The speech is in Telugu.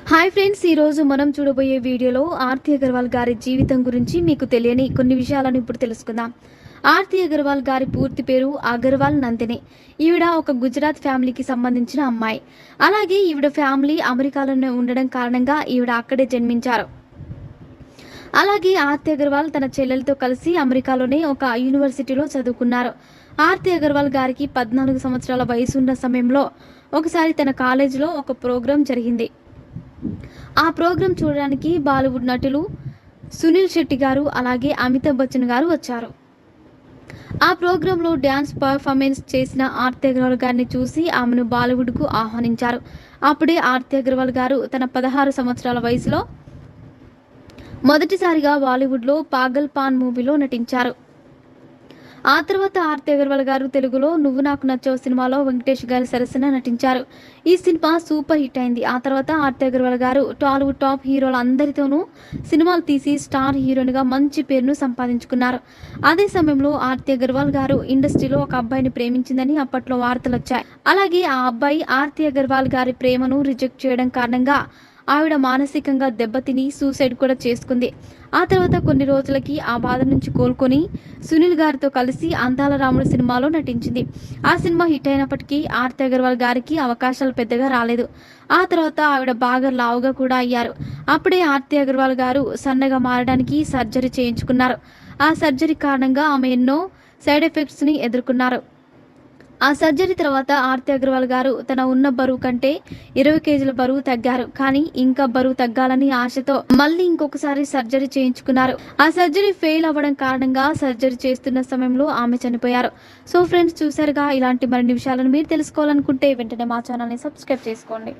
హాయ్ ఫ్రెండ్స్, ఈరోజు మనం చూడబోయే వీడియోలో ఆర్తి అగర్వాల్ గారి జీవితం గురించి మీకు తెలియని కొన్ని విషయాలను ఇప్పుడు తెలుసుకుందాం. ఆర్తి అగర్వాల్ గారి పూర్తి పేరు అగర్వాల్ నందిని. ఈవిడ ఒక గుజరాత్ ఫ్యామిలీకి సంబంధించిన అమ్మాయి. అలాగే ఈవిడ ఫ్యామిలీ అమెరికాలోనే ఉండడం కారణంగా ఈవిడ అక్కడే జన్మించారు. అలాగే ఆర్తి అగర్వాల్ తన చెల్లెలతో కలిసి అమెరికాలోనే ఒక యూనివర్సిటీలో చదువుకున్నారు. ఆర్తి అగర్వాల్ గారికి 14 సంవత్సరాల వయసు ఉన్న సమయంలో ఒకసారి తన కాలేజీలో ఒక ప్రోగ్రాం జరిగింది. ఆ ప్రోగ్రాం చూడడానికి బాలీవుడ్ నటులు సునీల్ శెట్టి గారు అలాగే అమితాబ్ బచ్చన్ గారు వచ్చారు. ఆ ప్రోగ్రాంలో డ్యాన్స్ పర్ఫార్మెన్స్ చేసిన ఆర్తి అగర్వాల్ గారిని చూసి ఆమెను బాలీవుడ్కు ఆహ్వానించారు. అప్పుడే ఆర్తి అగర్వాల్ గారు తన 16 సంవత్సరాల వయసులో మొదటిసారిగా బాలీవుడ్లో పాగల్ పాన్ మూవీలో నటించారు. ఆ తర్వాత ఆర్తి అగర్వాల్ గారు తెలుగులో నువ్వు నాకు నచ్చావు సినిమాలో వెంకటేష్ గారి సరసన నటించారు. ఈ సినిమా సూపర్ హిట్ అయింది. ఆ తర్వాత ఆర్తి అగర్వాల్ గారు టాలీవుడ్ టాప్ హీరోల అందరితోనూ సినిమాలు తీసి స్టార్ హీరోయిన్గా మంచి పేరును సంపాదించుకున్నారు. అదే సమయంలో ఆర్తి అగర్వాల్ గారు ఇండస్ట్రీలో ఒక అబ్బాయిని ప్రేమించిందని అప్పట్లో వార్తలు వచ్చాయి. అలాగే ఆ అబ్బాయి ఆర్తి అగర్వాల్ గారి ప్రేమను రిజెక్ట్ చేయడం కారణంగా ఆవిడ మానసికంగా దెబ్బతిని సూసైడ్ కూడా చేసుకుంది. ఆ తర్వాత కొన్ని రోజులకి ఆ బాధ నుంచి కోలుకొని సునీల్ గారితో కలిసి అందాల రాముడు సినిమాలో నటించింది. ఆ సినిమా హిట్ అయినప్పటికీ ఆర్తి అగర్వాల్ గారికి అవకాశాలు పెద్దగా రాలేదు. ఆ తర్వాత ఆవిడ బాగా లావుగా కూడా అయ్యారు. అప్పుడే ఆర్తి అగర్వాల్ గారు సన్నగా మారడానికి సర్జరీ చేయించుకున్నారు. ఆ సర్జరీ కారణంగా ఆమె ఎన్నో సైడ్ ఎఫెక్ట్స్ని ఎదుర్కొన్నారు. ఆ సర్జరీ తర్వాత ఆర్తి అగర్వాల్ గారు తన ఉన్న బరువు కంటే 20 కేజీల బరువు తగ్గారు. కానీ ఇంకా బరువు తగ్గాలని ఆశతో మళ్ళీ ఇంకొకసారి సర్జరీ చేయించుకున్నారు. ఆ సర్జరీ ఫెయిల్ అవ్వడం కారణంగా సర్జరీ చేస్తున్న సమయంలో ఆమె చనిపోయారు. సో ఫ్రెండ్స్, చూసారుగా, ఇలాంటి మరిన్ని విషయాలను మీరు తెలుసుకోవాలనుకుంటే వెంటనే మా ఛానల్ని సబ్స్క్రైబ్ చేసుకోండి.